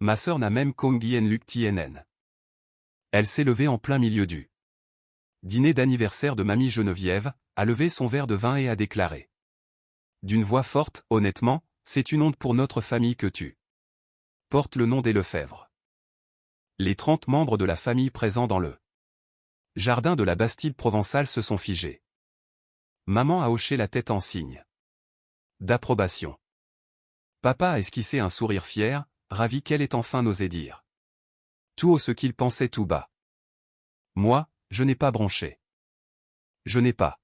Ma sœur n'a même Kongien Luk Tien. Elle s'est levée en plein milieu du dîner d'anniversaire de mamie Geneviève, a levé son verre de vin et a déclaré. D'une voix forte, honnêtement, c'est une honte pour notre famille que tu portes le nom des Lefebvre. Les 30 membres de la famille présents dans le jardin de la Bastide provençale se sont figés. Maman a hoché la tête en signe d'approbation. Papa a esquissé un sourire fier, ravi qu'elle ait enfin osé dire tout haut ce qu'il pensait tout bas. Moi, je n'ai pas bronché. Je n'ai pas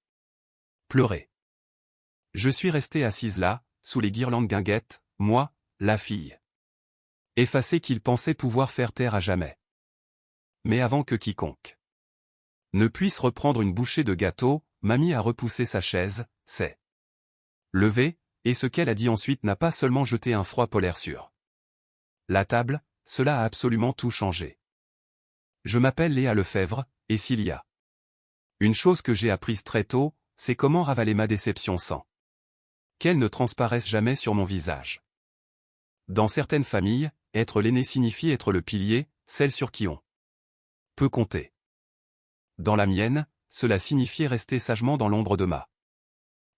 pleuré. Je suis restée assise là, sous les guirlandes guinguettes, moi, la fille effacée qu'il pensait pouvoir faire taire à jamais. Mais avant que quiconque ne puisse reprendre une bouchée de gâteau, mamie a repoussé sa chaise, s'est levée, et ce qu'elle a dit ensuite n'a pas seulement jeté un froid polaire sur la table, cela a absolument tout changé. Je m'appelle Léa Lefebvre, et s'il y a une chose que j'ai apprise très tôt, c'est comment ravaler ma déception sans qu'elle ne transparaisse jamais sur mon visage. Dans certaines familles, être l'aîné signifie être le pilier, celle sur qui on peut compter. Dans la mienne, cela signifiait rester sagement dans l'ombre de ma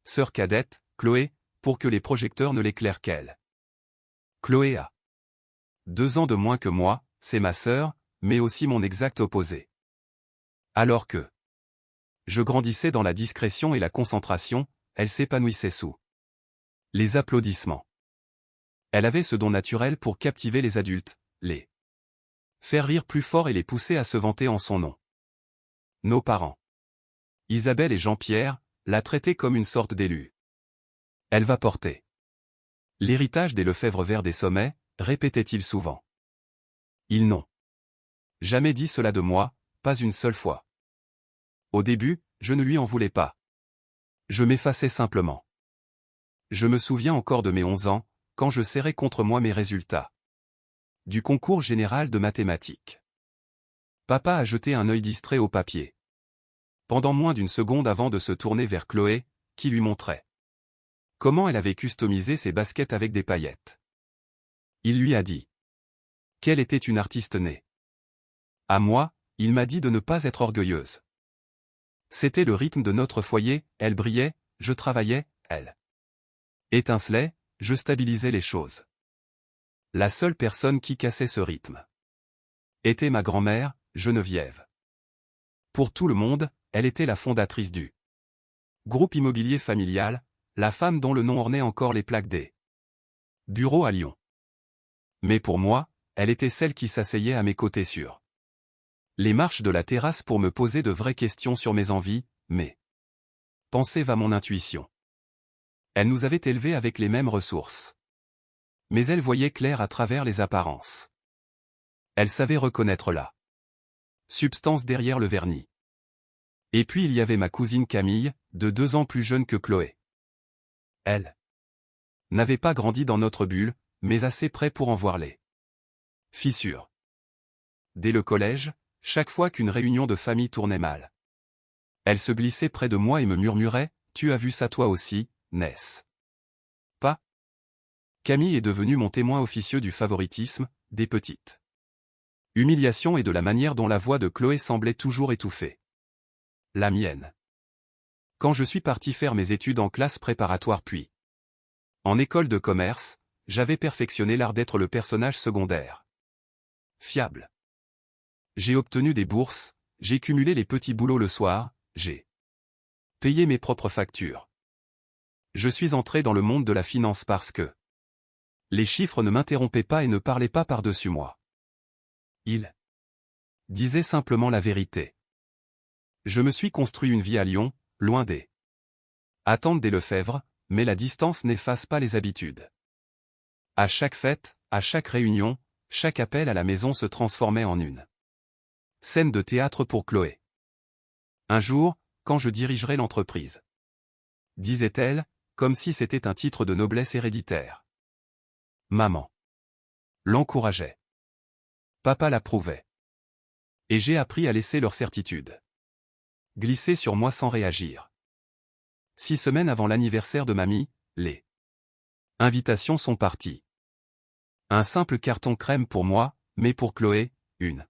sœur cadette, Chloé, pour que les projecteurs ne l'éclairent qu'elle. Chloé a 2 ans de moins que moi, c'est ma sœur, mais aussi mon exact opposé. Alors que je grandissais dans la discrétion et la concentration, elle s'épanouissait sous les applaudissements. Elle avait ce don naturel pour captiver les adultes, les faire rire plus fort et les pousser à se vanter en son nom. Nos parents, Isabelle et Jean-Pierre, la traitaient comme une sorte d'élu. Elle va porter l'héritage des Lefebvre vers des sommets, répétait-il souvent. Ils n'ont jamais dit cela de moi, pas une seule fois. Au début, je ne lui en voulais pas. Je m'effaçais simplement. Je me souviens encore de mes 11 ans, quand je serrais contre moi mes résultats du concours général de mathématiques. Papa a jeté un œil distrait au papier. Pendant moins d'une seconde avant de se tourner vers Chloé, qui lui montrait comment elle avait customisé ses baskets avec des paillettes. Il lui a dit qu'elle était une artiste née. À moi, il m'a dit de ne pas être orgueilleuse. C'était le rythme de notre foyer, elle brillait, je travaillais, elle étincelait, je stabilisais les choses. La seule personne qui cassait ce rythme était ma grand-mère, Geneviève. Pour tout le monde, elle était la fondatrice du groupe immobilier familial, la femme dont le nom ornait encore les plaques des bureaux à Lyon. Mais pour moi, elle était celle qui s'asseyait à mes côtés sur les marches de la terrasse pour me poser de vraies questions sur mes envies, mes pensées va mon intuition. Elle nous avait élevés avec les mêmes ressources. Mais elle voyait clair à travers les apparences. Elle savait reconnaître la substance derrière le vernis. Et puis il y avait ma cousine Camille, de 2 ans plus jeune que Chloé. Elle n'avait pas grandi dans notre bulle, mais assez près pour en voir les fissures. Dès le collège, chaque fois qu'une réunion de famille tournait mal, elle se glissait près de moi et me murmurait « Tu as vu ça toi aussi, n'est-ce pas ?» Camille est devenue mon témoin officieux du favoritisme, des petites humiliations et de la manière dont la voix de Chloé semblait toujours étouffée. La mienne. Quand je suis parti faire mes études en classe préparatoire puis en école de commerce, j'avais perfectionné l'art d'être le personnage secondaire. Fiable. J'ai obtenu des bourses, j'ai cumulé les petits boulots le soir, j'ai payé mes propres factures. Je suis entré dans le monde de la finance parce que les chiffres ne m'interrompaient pas et ne parlaient pas par-dessus moi. Ils disaient simplement la vérité. Je me suis construit une vie à Lyon, loin des attentes des Lefebvre, mais la distance n'efface pas les habitudes. À chaque fête, à chaque réunion, chaque appel à la maison se transformait en une scène de théâtre pour Chloé. Un jour, quand je dirigerai l'entreprise, disait-elle, comme si c'était un titre de noblesse héréditaire. Maman l'encourageait. Papa l'approuvait. Et j'ai appris à laisser leur certitude glisser sur moi sans réagir. 6 semaines avant l'anniversaire de mamie, les invitations sont parties. Un simple carton crème pour moi, mais pour Chloé, une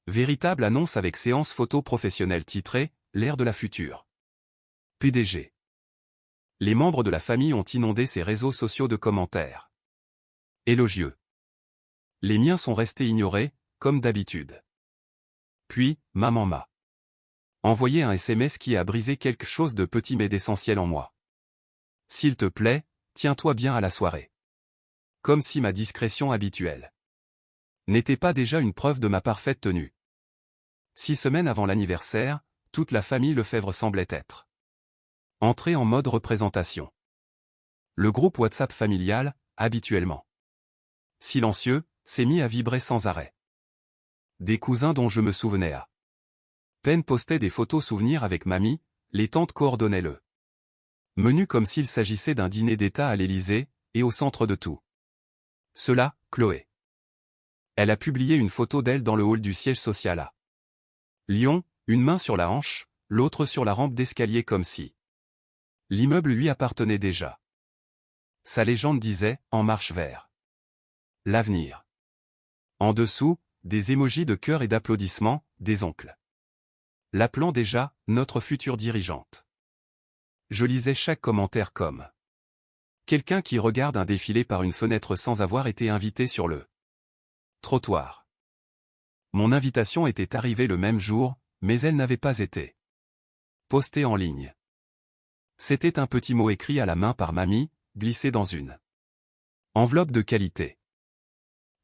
véritable annonce avec séance photo professionnelle titrée « L'ère de la future. PDG ». Les membres de la famille ont inondé ses réseaux sociaux de commentaires élogieux. Les miens sont restés ignorés, comme d'habitude. Puis, maman m'a envoyé un SMS qui a brisé quelque chose de petit mais d'essentiel en moi. S'il te plaît, tiens-toi bien à la soirée. Comme si ma discrétion habituelle n'était pas déjà une preuve de ma parfaite tenue. 6 semaines avant l'anniversaire, toute la famille Lefebvre semblait être entrée en mode représentation. Le groupe WhatsApp familial, habituellement silencieux, s'est mis à vibrer sans arrêt. Des cousins dont je me souvenais à peine postaient des photos souvenirs avec mamie, les tantes coordonnaient le menu comme s'il s'agissait d'un dîner d'État à l'Élysée, et au centre de tout cela, Chloé. Elle a publié une photo d'elle dans le hall du siège social à Lyon, une main sur la hanche, l'autre sur la rampe d'escalier comme si l'immeuble lui appartenait déjà. Sa légende disait « En marche vers l'avenir ». En dessous, des émojis de cœur et d'applaudissements, des oncles l'appelant déjà « notre future dirigeante ». Je lisais chaque commentaire comme quelqu'un qui regarde un défilé par une fenêtre sans avoir été invité sur le trottoir. Mon invitation était arrivée le même jour, mais elle n'avait pas été postée en ligne. C'était un petit mot écrit à la main par mamie, glissé dans une enveloppe de qualité.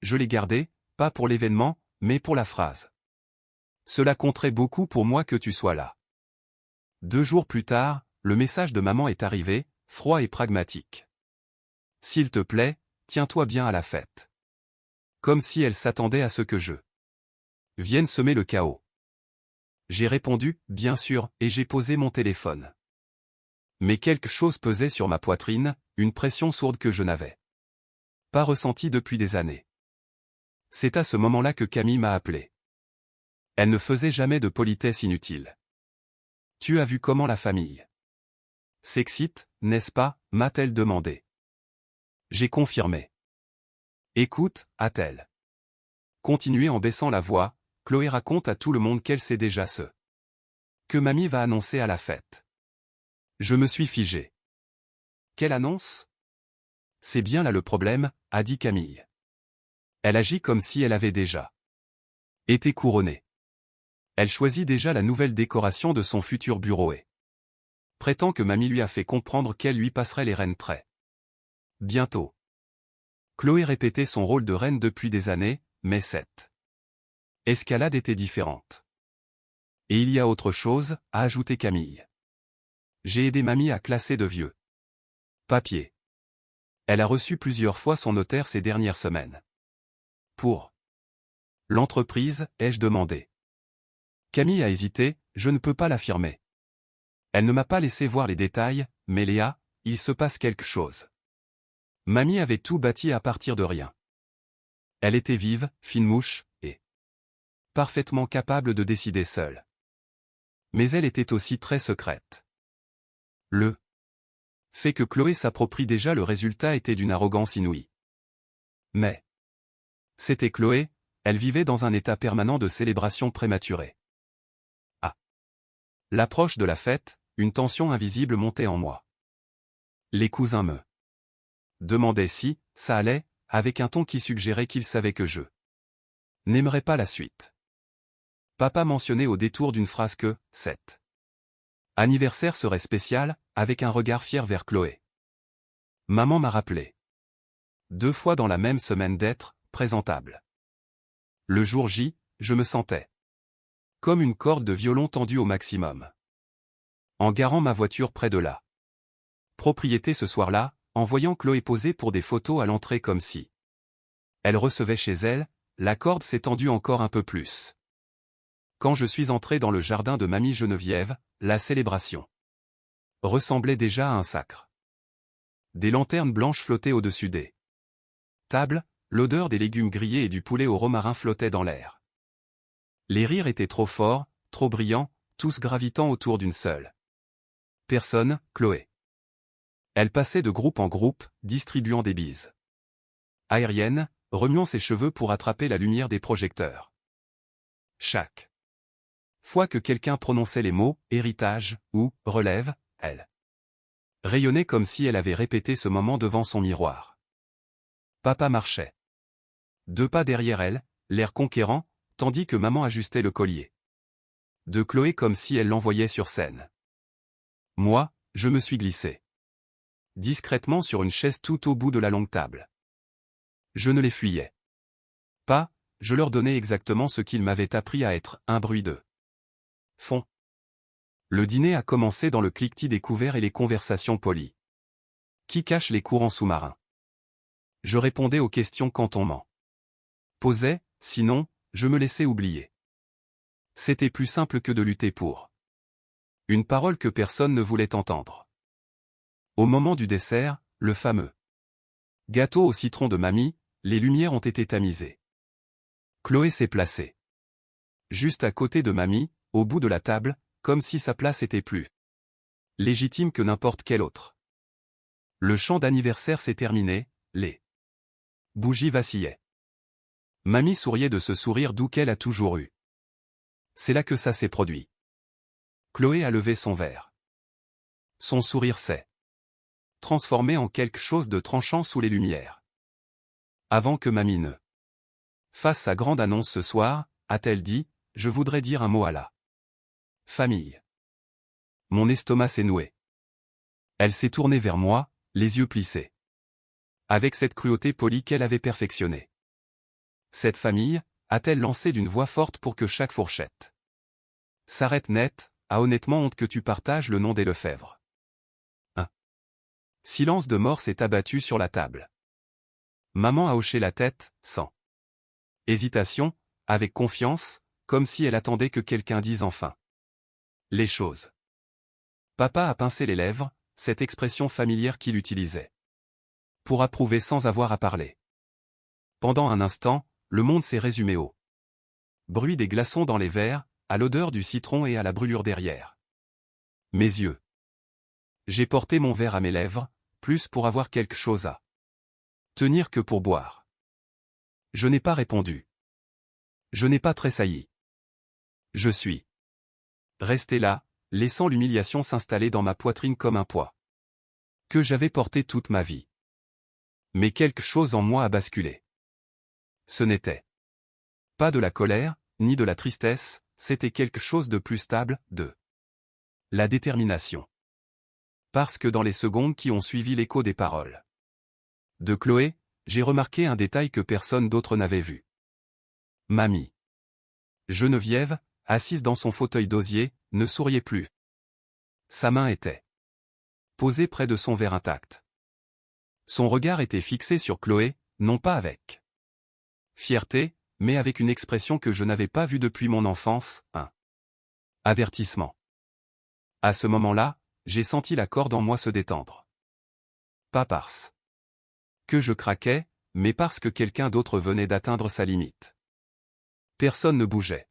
Je l'ai gardé, pas pour l'événement, mais pour la phrase. Cela compterait beaucoup pour moi que tu sois là. 2 jours plus tard, le message de maman est arrivé, froid et pragmatique. S'il te plaît, tiens-toi bien à la fête. Comme si elle s'attendait à ce que je vienne semer le chaos. J'ai répondu, bien sûr, et j'ai posé mon téléphone. Mais quelque chose pesait sur ma poitrine, une pression sourde que je n'avais pas ressentie depuis des années. C'est à ce moment-là que Camille m'a appelé. Elle ne faisait jamais de politesse inutile. Tu as vu comment la famille s'excite, n'est-ce pas, m'a-t-elle demandé. J'ai confirmé. Écoute, a-t-elle continué en baissant la voix, Chloé raconte à tout le monde qu'elle sait déjà ce que mamie va annoncer à la fête. Je me suis figé. Quelle annonce? C'est bien là le problème, a dit Camille. Elle agit comme si elle avait déjà été couronnée. Elle choisit déjà la nouvelle décoration de son futur bureau et prétend que mamie lui a fait comprendre qu'elle lui passerait les rênes très bientôt. Chloé répétait son rôle de reine depuis des années, mais cette escalade était différente. Et il y a autre chose, a ajouté Camille. J'ai aidé mamie à classer de vieux papiers. Elle a reçu plusieurs fois son notaire ces dernières semaines. Pour l'entreprise, ai-je demandé. Camille a hésité, je ne peux pas l'affirmer. Elle ne m'a pas laissé voir les détails, mais Léa, il se passe quelque chose. Mamie avait tout bâti à partir de rien. Elle était vive, fine mouche, et parfaitement capable de décider seule. Mais elle était aussi très secrète. Le fait que Chloé s'approprie déjà le résultat était d'une arrogance inouïe. Mais c'était Chloé, elle vivait dans un état permanent de célébration prématurée. À l'approche de la fête, une tension invisible montait en moi. Les cousins me demandaient si ça allait, avec un ton qui suggérait qu'ils savaient que je n'aimerais pas la suite. Papa mentionnait au détour d'une phrase que cet anniversaire serait spécial, avec un regard fier vers Chloé. Maman m'a rappelé 2 fois dans la même semaine d'être présentable. Le jour J, je me sentais comme une corde de violon tendue au maximum. En garant ma voiture près de la propriété ce soir-là, en voyant Chloé poser pour des photos à l'entrée comme si elle recevait chez elle, la corde s'est tendue encore un peu plus. Quand je suis entré dans le jardin de mamie Geneviève, la célébration ressemblait déjà à un sacre. Des lanternes blanches flottaient au-dessus des tables, l'odeur des légumes grillés et du poulet au romarin flottait dans l'air. Les rires étaient trop forts, trop brillants, tous gravitant autour d'une seule personne, Chloé. Elle passait de groupe en groupe, distribuant des bises aérienne, remuant ses cheveux pour attraper la lumière des projecteurs. Chaque fois que quelqu'un prononçait les mots « héritage » ou « relève », elle rayonnait comme si elle avait répété ce moment devant son miroir. Papa marchait 2 pas derrière elle, l'air conquérant, tandis que maman ajustait le collier de Chloé comme si elle l'envoyait sur scène. Moi, je me suis glissé discrètement sur une chaise tout au bout de la longue table. Je ne les fuyais pas, je leur donnais exactement ce qu'ils m'avaient appris à être, un bruit de fond. Le dîner a commencé dans le cliquetis des couverts et les conversations polies. Qui cache les courants sous-marins? Je répondais aux questions quand on m'en posait, sinon, je me laissais oublier. C'était plus simple que de lutter pour une parole que personne ne voulait entendre. Au moment du dessert, le fameux gâteau au citron de mamie, les lumières ont été tamisées. Chloé s'est placée juste à côté de mamie, au bout de la table, comme si sa place était plus légitime que n'importe quelle autre. Le chant d'anniversaire s'est terminé, les bougies vacillaient. Mamie souriait de ce sourire doux qu'elle a toujours eu. C'est là que ça s'est produit. Chloé a levé son verre. Son sourire s'est transformé en quelque chose de tranchant sous les lumières. Avant que mamie ne fasse sa grande annonce ce soir, a-t-elle dit, je voudrais dire un mot à la famille. Mon estomac s'est noué. Elle s'est tournée vers moi, les yeux plissés. Avec cette cruauté polie qu'elle avait perfectionnée. Cette famille, a-t-elle lancé d'une voix forte pour que chaque fourchette s'arrête net, a honnêtement honte que tu partages le nom des Lefebvre. Un silence de mort s'est abattu sur la table. Maman a hoché la tête, sans hésitation, avec confiance, comme si elle attendait que quelqu'un dise enfin les choses. Papa a pincé les lèvres, cette expression familière qu'il utilisait pour approuver sans avoir à parler. Pendant un instant, le monde s'est résumé au bruit des glaçons dans les verres, à l'odeur du citron et à la brûlure derrière mes yeux. J'ai porté mon verre à mes lèvres, plus pour avoir quelque chose à tenir que pour boire. Je n'ai pas répondu. Je n'ai pas tressailli. Je suis resté là, laissant l'humiliation s'installer dans ma poitrine comme un poids que j'avais porté toute ma vie. Mais quelque chose en moi a basculé. Ce n'était pas de la colère, ni de la tristesse, c'était quelque chose de plus stable, de la détermination. Parce que dans les secondes qui ont suivi l'écho des paroles de Chloé, j'ai remarqué un détail que personne d'autre n'avait vu. Mamie Geneviève, assise dans son fauteuil d'osier, ne souriait plus. Sa main était posée près de son verre intact. Son regard était fixé sur Chloé, non pas avec fierté, mais avec une expression que je n'avais pas vue depuis mon enfance, un avertissement. À ce moment-là, j'ai senti la corde en moi se détendre. Pas parce que je craquais, mais parce que quelqu'un d'autre venait d'atteindre sa limite. Personne ne bougeait.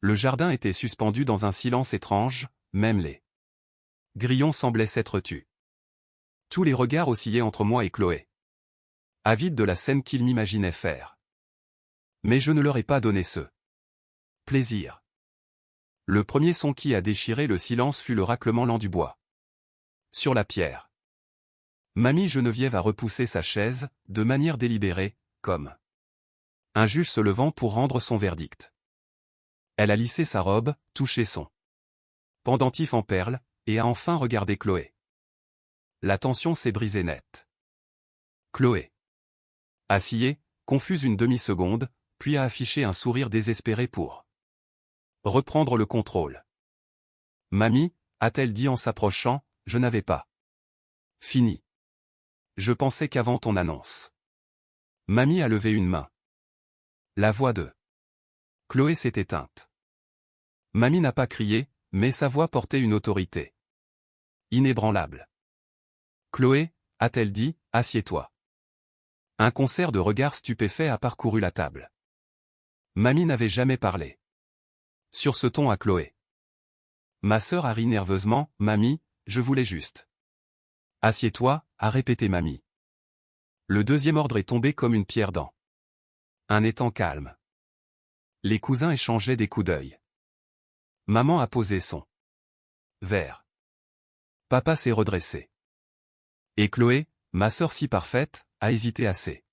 Le jardin était suspendu dans un silence étrange, même les grillons semblaient s'être tus. Tous les regards oscillaient entre moi et Chloé, avides de la scène qu'ils m'imaginaient faire. Mais je ne leur ai pas donné ce plaisir. Le premier son qui a déchiré le silence fut le raclement lent du bois sur la pierre. Mamie Geneviève a repoussé sa chaise, de manière délibérée, comme un juge se levant pour rendre son verdict. Elle a lissé sa robe, touché son pendentif en perles, et a enfin regardé Chloé. La tension s'est brisée net. Chloé a scié, confuse une demi-seconde, puis a affiché un sourire désespéré pour reprendre le contrôle. Mamie, a-t-elle dit en s'approchant, je n'avais pas fini. Je pensais qu'avant ton annonce. Mamie a levé une main. La voix de Chloé s'est éteinte. Mamie n'a pas crié, mais sa voix portait une autorité inébranlable. Chloé, a-t-elle dit, assieds-toi. Un concert de regards stupéfaits a parcouru la table. Mamie n'avait jamais parlé sur ce ton à Chloé. Ma sœur a ri nerveusement, Mamie, je voulais juste. Assieds-toi, a répété Mamie. Le deuxième ordre est tombé comme une pierre dans un étang calme. Les cousins échangeaient des coups d'œil. Maman a posé son verre. Papa s'est redressé. Et Chloé, ma sœur si parfaite, a hésité assez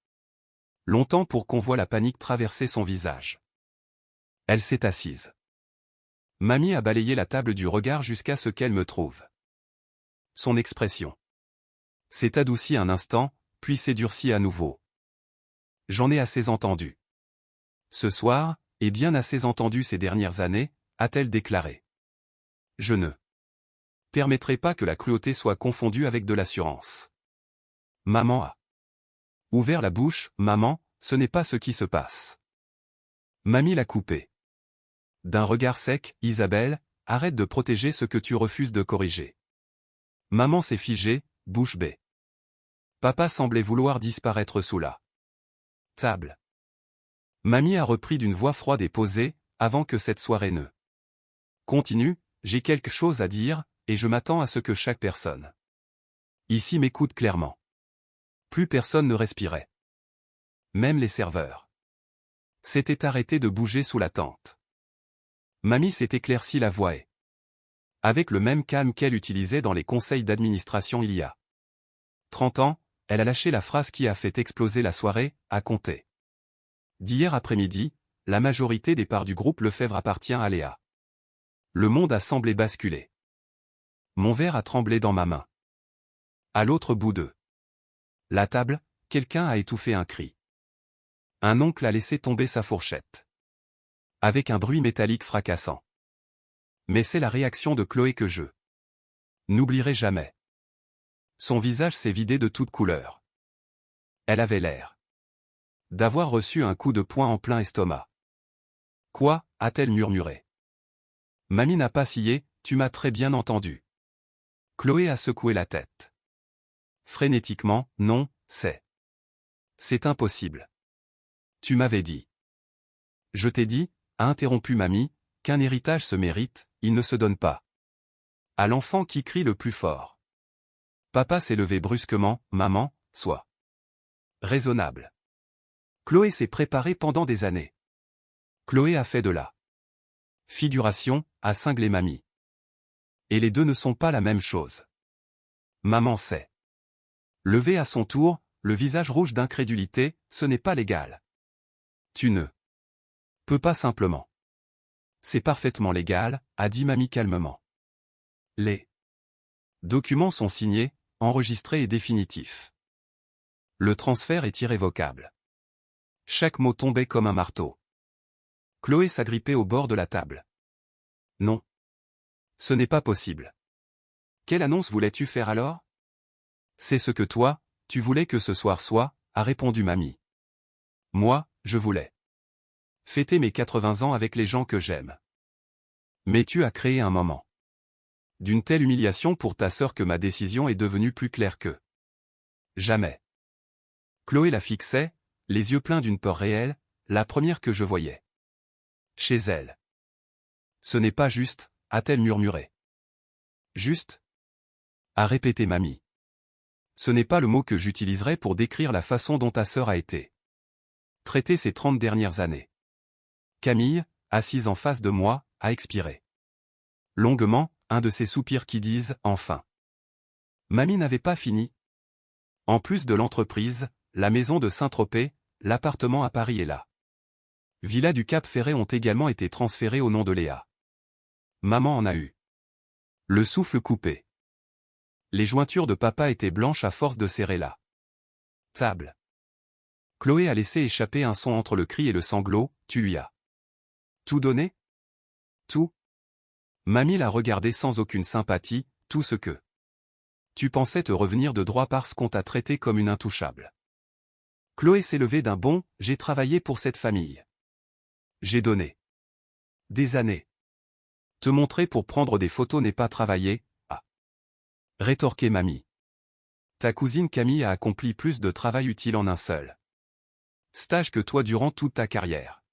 longtemps pour qu'on voie la panique traverser son visage. Elle s'est assise. Mamie a balayé la table du regard jusqu'à ce qu'elle me trouve. Son expression s'est adoucie un instant, puis s'est durcie à nouveau. J'en ai assez entendu. Ce soir, et bien assez entendu ces dernières années, a-t-elle déclaré. Je ne permettrai pas que la cruauté soit confondue avec de l'assurance. Maman a ouvert la bouche. Maman, ce n'est pas ce qui se passe. Mamie l'a coupé. D'un regard sec, Isabelle, arrête de protéger ce que tu refuses de corriger. Maman s'est figée, bouche bée. Papa semblait vouloir disparaître sous la table. Mamie a repris d'une voix froide et posée, avant que cette soirée ne continue, j'ai quelque chose à dire, et je m'attends à ce que chaque personne ici m'écoute clairement. Plus personne ne respirait. Même les serveurs s'étaient arrêtés de bouger sous la tente. Mamie s'est éclaircie la voix et, avec le même calme qu'elle utilisait dans les conseils d'administration il y a 30 ans, elle a lâché la phrase qui a fait exploser la soirée, à compter d'hier après-midi, la majorité des parts du groupe Lefebvre appartient à Léa. Le monde a semblé basculer. Mon verre a tremblé dans ma main. À l'autre bout de la table, quelqu'un a étouffé un cri. Un oncle a laissé tomber sa fourchette. Avec un bruit métallique fracassant. Mais c'est la réaction de Chloé que je n'oublierai jamais. Son visage s'est vidé de toute couleur. Elle avait l'air d'avoir reçu un coup de poing en plein estomac. Quoi, a-t-elle murmuré. Mamie n'a pas scié, tu m'as très bien entendu. Chloé a secoué la tête. Frénétiquement, non, c'est impossible. Tu m'avais dit. Je t'ai dit, a interrompu Mamie, qu'un héritage se mérite, il ne se donne pas à l'enfant qui crie le plus fort. Papa s'est levé brusquement, maman, sois raisonnable. Chloé s'est préparée pendant des années. Chloé a fait de la figuration, a cinglé Mamie. Et les deux ne sont pas la même chose. Maman s'est levée à son tour, le visage rouge d'incrédulité, ce n'est pas légal. Tu ne peux pas simplement. C'est parfaitement légal, a dit Mamie calmement. Les documents sont signés, enregistrés et définitifs. Le transfert est irrévocable. Chaque mot tombait comme un marteau. Chloé s'agrippait au bord de la table. Non. Ce n'est pas possible. Quelle annonce voulais-tu faire alors? C'est ce que toi, tu voulais que ce soir soit, a répondu Mamie. Moi, je voulais fêter mes 80 ans avec les gens que j'aime. Mais tu as créé un moment d'une telle humiliation pour ta sœur que ma décision est devenue plus claire que jamais. Chloé la fixait, les yeux pleins d'une peur réelle, la première que je voyais chez elle. Ce n'est pas juste, a-t-elle murmuré. Juste? A répété Mamie. Ce n'est pas le mot que j'utiliserais pour décrire la façon dont ta sœur a été traitée ces 30 dernières années. Camille, assise en face de moi, a expiré longuement, un de ces soupirs qui disent « enfin ». Mamie n'avait pas fini. En plus de l'entreprise, la maison de Saint-Tropez, l'appartement à Paris et la villa du Cap-Ferret ont également été transférés au nom de Léa. Maman en a eu le souffle coupé. Les jointures de papa étaient blanches à force de serrer la table. Chloé a laissé échapper un son entre le cri et le sanglot, tu lui as tout donné? Tout? Mamie l'a regardé sans aucune sympathie, tout ce que tu pensais te revenir de droit parce qu'on t'a traité comme une intouchable. Chloé s'est levée d'un bond, j'ai travaillé pour cette famille. J'ai donné des années. Te montrer pour prendre des photos n'est pas travailler, a rétorqué Mamie. Ta cousine Camille a accompli plus de travail utile en un seul stage que toi durant toute ta carrière.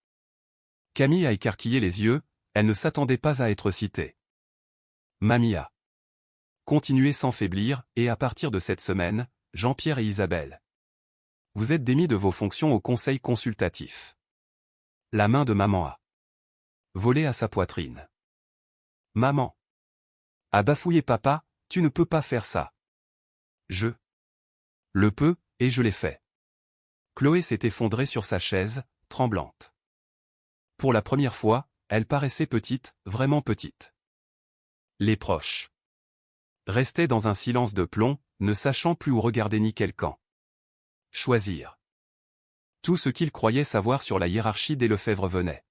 Camille a écarquillé les yeux, elle ne s'attendait pas à être citée. Mamie a continué sans faiblir, et à partir de cette semaine, Jean-Pierre et Isabelle Vous êtes démis de vos fonctions au conseil consultatif. La main de maman a volé à sa poitrine. Maman a bafouillé papa, tu ne peux pas faire ça. Je le peux, et je l'ai fait. Chloé s'est effondrée sur sa chaise, tremblante. Pour la première fois, elle paraissait petite, vraiment petite. Les proches restaient dans un silence de plomb, ne sachant plus où regarder ni quel camp choisir. Tout ce qu'ils croyaient savoir sur la hiérarchie des Lefebvre venait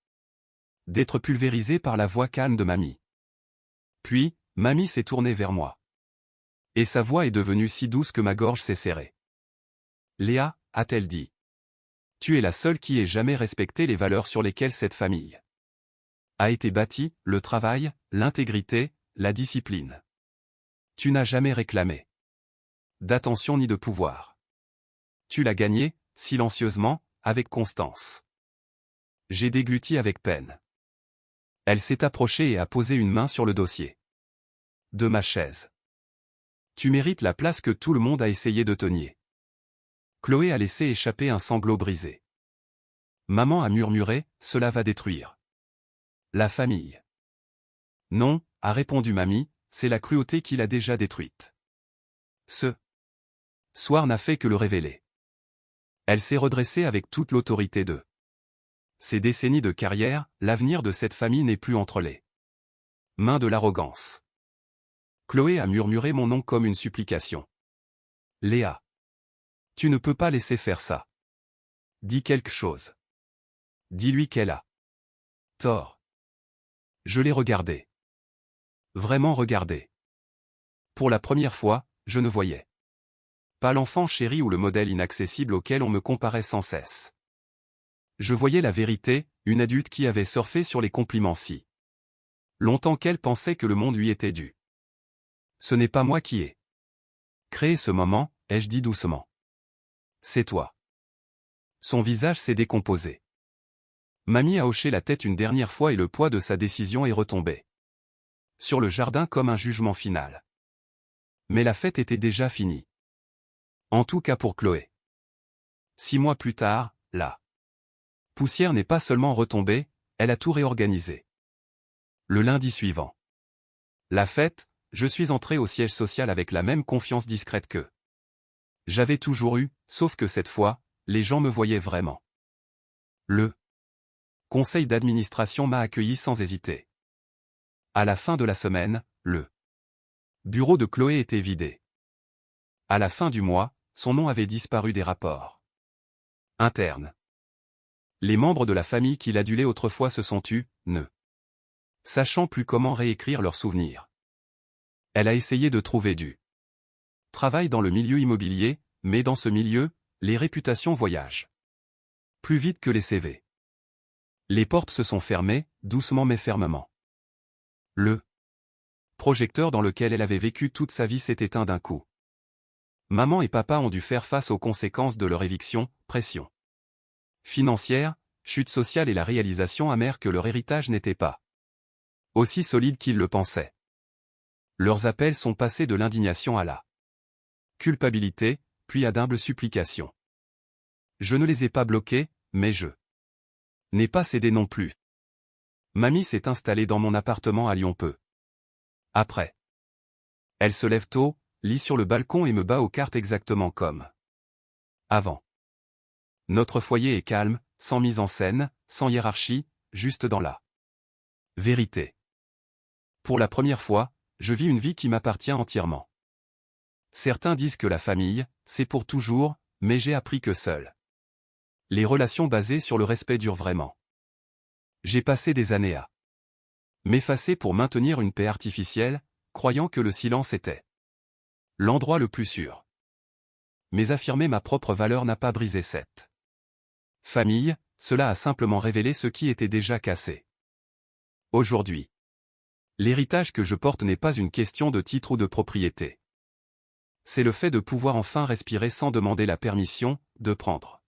d'être pulvérisé par la voix calme de mamie. Puis, mamie s'est tournée vers moi. Et sa voix est devenue si douce que ma gorge s'est serrée. Léa, a-t-elle dit. Tu es la seule qui ait jamais respecté les valeurs sur lesquelles cette famille a été bâtie, le travail, l'intégrité, la discipline. Tu n'as jamais réclamé d'attention ni de pouvoir. Tu l'as gagné, silencieusement, avec constance. J'ai dégluti avec peine. Elle s'est approchée et a posé une main sur le dossier de ma chaise. Tu mérites la place que tout le monde a essayé de tenir. Chloé a laissé échapper un sanglot brisé. Maman a murmuré, cela va détruire la famille. Non, a répondu mamie, c'est la cruauté qui l'a déjà détruite. Ce soir n'a fait que le révéler. Elle s'est redressée avec toute l'autorité de ces décennies de carrière, l'avenir de cette famille n'est plus entre les mains de l'arrogance. Chloé a murmuré mon nom comme une supplication. Léa. Tu ne peux pas laisser faire ça. Dis quelque chose. Dis-lui qu'elle a tort. Je l'ai regardé. Vraiment regardé. Pour la première fois, je ne voyais pas l'enfant chéri ou le modèle inaccessible auquel on me comparait sans cesse. Je voyais la vérité, une adulte qui avait surfé sur les compliments si longtemps qu'elle pensait que le monde lui était dû. Ce n'est pas moi qui ai créé ce moment, ai-je dit doucement. C'est toi. Son visage s'est décomposé. Mamie a hoché la tête une dernière fois et le poids de sa décision est retombé sur le jardin comme un jugement final. Mais la fête était déjà finie. En tout cas pour Chloé. 6 mois plus tard, la poussière n'est pas seulement retombée, elle a tout réorganisé. Le lundi suivant. La fête, je suis entré au siège social avec la même confiance discrète que j'avais toujours eu, sauf que cette fois, les gens me voyaient vraiment. Le conseil d'administration m'a accueilli sans hésiter. À la fin de la semaine, le bureau de Chloé était vidé. À la fin du mois, son nom avait disparu des rapports internes. Les membres de la famille qui l'adulaient autrefois se sont tus, ne sachant plus comment réécrire leurs souvenirs. Elle a essayé de trouver du travail dans le milieu immobilier, mais dans ce milieu, les réputations voyagent plus vite que les CV. Les portes se sont fermées, doucement mais fermement. Le projecteur dans lequel elle avait vécu toute sa vie s'est éteint d'un coup. Maman et papa ont dû faire face aux conséquences de leur éviction, pression financière, chute sociale et la réalisation amère que leur héritage n'était pas aussi solide qu'ils le pensaient. Leurs appels sont passés de l'indignation à la culpabilité, puis à d'humbles supplications. Je ne les ai pas bloqués, mais je n'ai pas cédé non plus. Mamie s'est installée dans mon appartement à Lyon peu après. Elle se lève tôt, lit sur le balcon et me bat aux cartes exactement comme avant. Notre foyer est calme, sans mise en scène, sans hiérarchie, juste dans la vérité. Pour la première fois, je vis une vie qui m'appartient entièrement. Certains disent que la famille, c'est pour toujours, mais j'ai appris que seules les relations basées sur le respect durent vraiment. J'ai passé des années à m'effacer pour maintenir une paix artificielle, croyant que le silence était l'endroit le plus sûr. Mais affirmer ma propre valeur n'a pas brisé cette famille, cela a simplement révélé ce qui était déjà cassé. Aujourd'hui, l'héritage que je porte n'est pas une question de titre ou de propriété. C'est le fait de pouvoir enfin respirer sans demander la permission, de prendre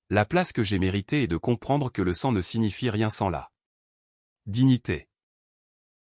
la place que j'ai méritée et de comprendre que le sang ne signifie rien sans la dignité.